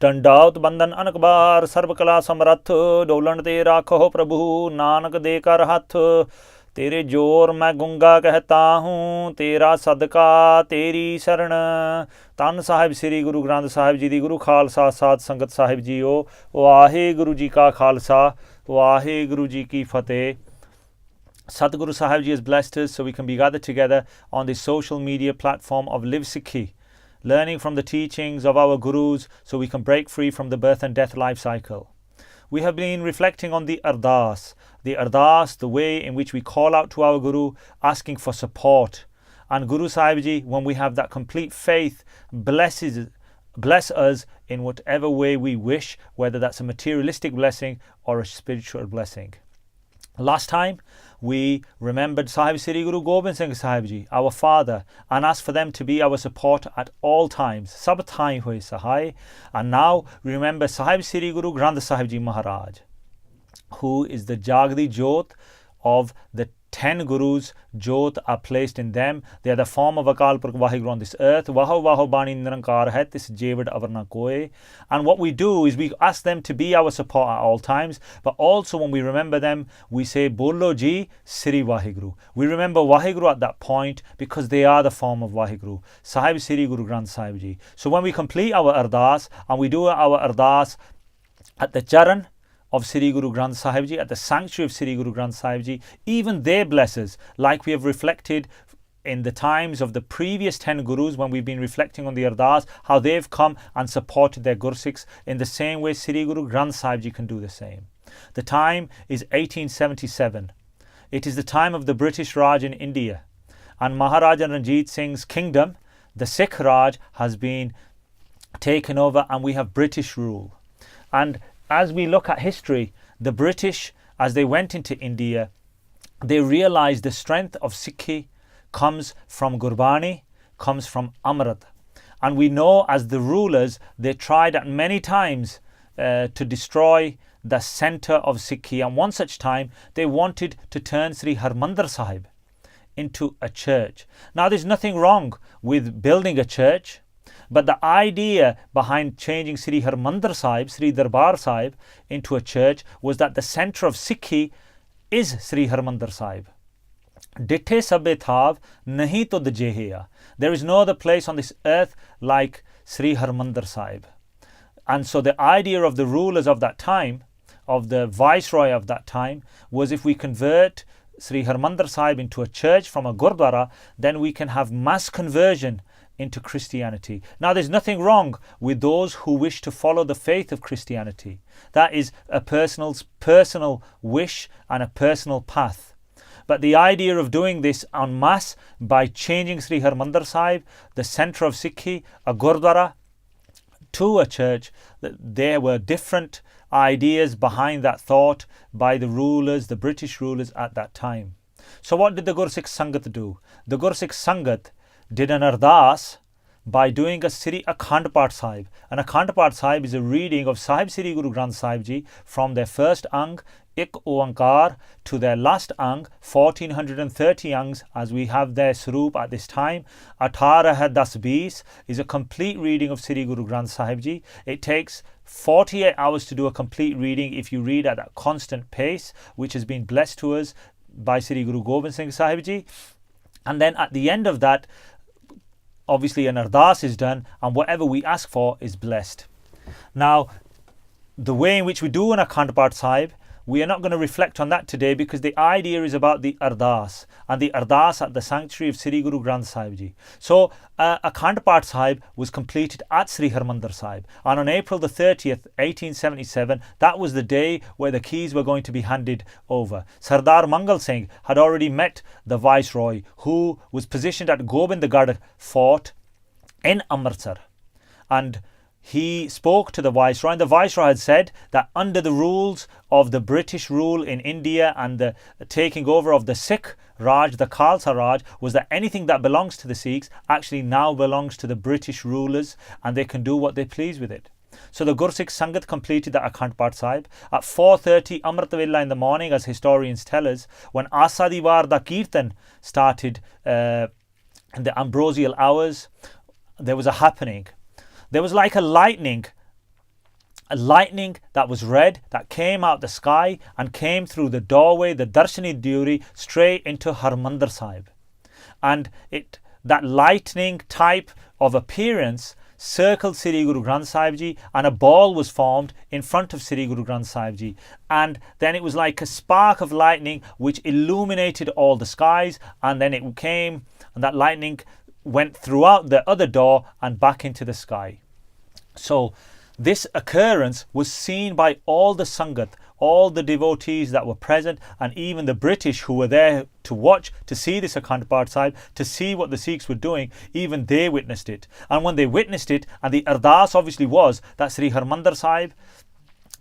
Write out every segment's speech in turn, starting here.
टंडाउत बंधन अनकबार सर्व कला समरथ डोलन ते राखो प्रभु नानक दे कर हथ तेरे जोर मैं गुंगा कहता हूँ तेरा सदका तेरी शरण धन साहिब श्री गुरु ग्रंथ साहिब जी दी गुरु खालसा साध संगत साहिब जीओ वाहेगुरु जी का खालसा वाहेगुरु जी की फतेह. Sadhguru Sahib Ji has blessed us so we can be gathered together on this social media platform of Live Sikhi, learning from the teachings of our Gurus so we can break free from the birth and death life cycle. We have been reflecting on the Ardas, the way in which we call out to our Guru asking for support. And Guru Sahib Ji, when we have that complete faith, bless us in whatever way we wish, whether that's a materialistic blessing or a spiritual blessing. Last time, we remembered Sahib Sri Guru Gobind Singh Sahib Ji, our father, and asked for them to be our support at all times. Sab thai hoye sahai. And now remember Sahib Sri Guru Granth Sahib Ji Maharaj, who is the Jagdi Jyot of the 10 Gurus. Jyot are placed in them. They are the form of Akal Purkh Vaheguru on this earth. Vaho Vaho Bani Nirankar hai tis Jevad Avarna Koe. And what we do is we ask them to be our support at all times. But also when we remember them, we say Bolo Ji Sri Vaheguru. We remember Vaheguru at that point because they are the form of Vaheguru. Sahib Sri Guru Granth Sahib Ji. So when we complete our Ardas and we do our Ardas at the Charan of Sri Guru Granth Sahib Ji, at the sanctuary of Sri Guru Granth Sahib Ji, even they bless us, like we have reflected in the times of the previous 10 Gurus when we've been reflecting on the Ardas, how they've come and supported their Gursikhs. In the same way, Sri Guru Granth Sahib Ji can do the same. The time is 1877. It is the time of the British Raj in India, and Maharaja Ranjit Singh's kingdom, the Sikh Raj, has been taken over and we have British rule. And as we look at history, the British, as they went into India, they realized the strength of Sikhi comes from Gurbani, comes from Amrit. And we know as the rulers, they tried at many times to destroy the center of Sikhi. And one such time, they wanted to turn Sri Harmandir Sahib into a church. Now, there's nothing wrong with building a church, but the idea behind changing Sri Harmandir Sahib, Sri Darbar Sahib, into a church was that the centre of Sikhi is Sri Harmandir Sahib. Dithe sabbe thav nahi to djeheya. There is no other place on this earth like Sri Harmandir Sahib. And so the idea of the rulers of that time, of the viceroy of that time, was if we convert Sri Harmandir Sahib into a church from a Gurdwara, then we can have mass conversion into Christianity. Now, there's nothing wrong with those who wish to follow the faith of Christianity. That is a personal wish and a personal path. But the idea of doing this en masse by changing Sri Harmandir Sahib, the centre of Sikhi, a Gurdwara, to a church, there were different ideas behind that thought by the rulers, the British rulers at that time. So what did the Gursikh Sangat do? The Gursikh Sangat did an Ardas by doing a Akhand Path Sahib. An Akhand Path Sahib is a reading of Sahib Sri Guru Granth Sahib Ji from their first Ang, Ik Oankar, to their last Ang, 1430 Angs, as we have their Swaroop at this time. 18-10-20 is a complete reading of Sri Guru Granth Sahib Ji. It takes 48 hours to do a complete reading if you read at a constant pace, which has been blessed to us by Sri Guru Gobind Singh Sahib Ji. And then at the end of that, obviously an Ardas is done and whatever we ask for is blessed. Now, the way in which we do an Akhand Path Sahib, we are not going to reflect on that today because the idea is about the Ardas and the Ardas at the sanctuary of Sri Guru Granth Sahib Ji. So, Akhand Path Sahib was completed at Sri Harmandir Sahib, and on April the 30th, 1877, that was the day where the keys were going to be handed over. Sardar Mangal Singh had already met the Viceroy, who was positioned at Gobindgarh Fort in Amritsar, and he spoke to the Viceroy, and the Viceroy had said that under the rules of the British rule in India and the taking over of the Sikh Raj, the Khalsa Raj, was that anything that belongs to the Sikhs actually now belongs to the British rulers and they can do what they please with it. So the Gursikh Sangat completed the Akhand Path Sahib. At 4:30 Amrit Vela in the morning, as historians tell us, when Asa Divar da Kirtan started in the ambrosial hours, there was a happening. There was like a lightning a lightning that was red that came out the sky and came through the doorway, the Darshani Duri, straight into Harmandir Sahib. And that lightning type of appearance circled Sri Guru Granth Sahib Ji, and a ball was formed in front of Sri Guru Granth Sahib Ji. And then it was like a spark of lightning which illuminated all the skies, and then it came, and that lightning went throughout the other door and back into the sky. So this occurrence was seen by all the Sangat, all the devotees that were present, and even the British who were there to watch, to see this Akhand Path Sahib, to see what the Sikhs were doing. Even they witnessed it. And when they witnessed it, and the Ardas obviously was that Sri Harmandir Sahib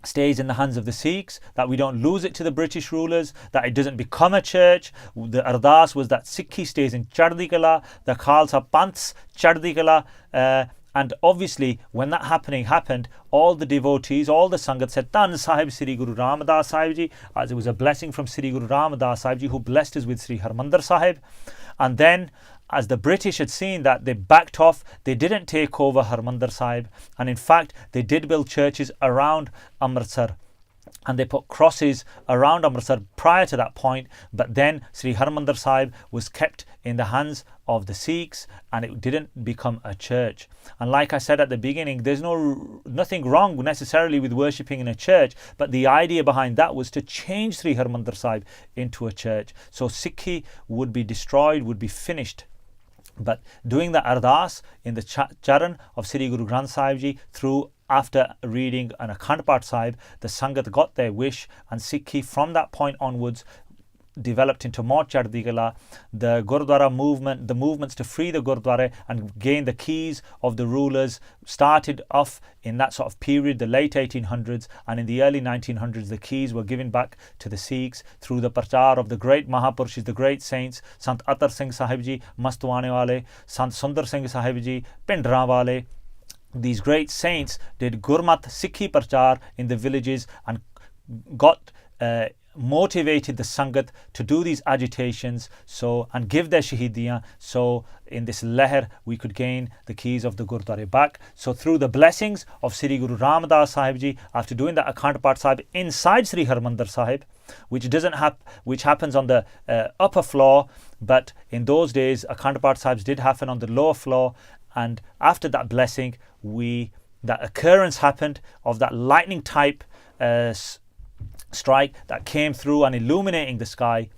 stays in the hands of the Sikhs, that we don't lose it to the British rulers, that it doesn't become a church. The Ardas was that Sikhi stays in Chardi Kala, the Khalsa Panths Chardi Kala. And obviously, when that happened, all the devotees, all the Sangat said, Tan Sahib Sri Guru Ramdas Sahib Ji, as it was a blessing from Sri Guru Ramdas Sahib Ji, who blessed us with Sri Harmandir Sahib. And then, as the British had seen that, they backed off. They didn't take over Harmandir Sahib. And in fact, they did build churches around Amritsar. And they put crosses around Amritsar prior to that point. But then Sri Harmandir Sahib was kept in the hands of the Sikhs, and it didn't become a church. And like I said at the beginning, there's nothing wrong necessarily with worshipping in a church, but the idea behind that was to change Sri Harmandir Sahib into a church. So Sikhi would be destroyed, would be finished. But doing the Ardas in the Charan of Sri Guru Granth Sahib Ji, after reading an Akhand Path Sahib, the Sangat got their wish, and Sikhi from that point onwards developed into more Chardi Kala. The Gurdwara movement, the movements to free the Gurdwara and gain the keys of the rulers, started off in that sort of period, the late 1800s, and in the early 1900s the keys were given back to the Sikhs through the prachar of the great Mahapurushas, the great saints, Sant Ardas16 Sahib Ji, Mastwane Wale, Sant Sundar Singh Sahib Ji, Pindra Wale. These great saints did Gurmat Sikhi prachar in the villages and motivated the Sangat to do these agitations and give their shahidiyan, so in this leher we could gain the keys of the Gurdwara back. So through the blessings of Sri Guru Ramdas Sahib Ji, after doing the Akhand Path Sahib inside Sri Harmandir Sahib, which happens on the upper floor, but in those days Akhand Path Sahibs did happen on the lower floor. And after that blessing, that occurrence happened of that lightning type strike that came through and illuminating the sky,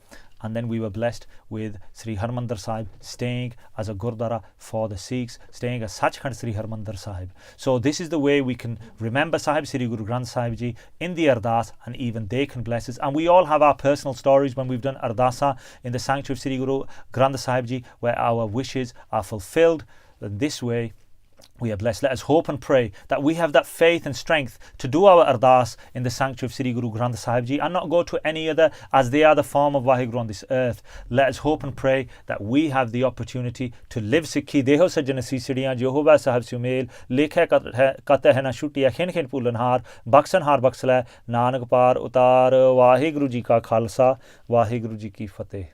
and then we were blessed with Sri Harmandir Sahib staying as a Gurdwara for the Sikhs, staying as Sachkhand Sri Harmandir Sahib. So this is the way we can remember Sahib Sri Guru Granth Sahib Ji in the Ardas, and even they can bless us. And we all have our personal stories when we've done Ardasa in the sanctuary of Sri Guru Granth Sahib Ji, where our wishes are fulfilled. And this way we are blessed. Let us hope and pray that we have that faith and strength to do our Ardas in the sanctuary of Sri Guru Granth Sahib Ji and not go to any other, as they are the form of Vaheguru on this earth. Let us hope and pray that we have the opportunity to live Sikhi. Deho sajjan sisdiyan Jehovah Sahib Sumel lekha kata hai na shutiya khin khin pulanhar baksanhar baksla nanak par utar. Vaheguru ji ka khalsa, Vaheguru ji ki fateh.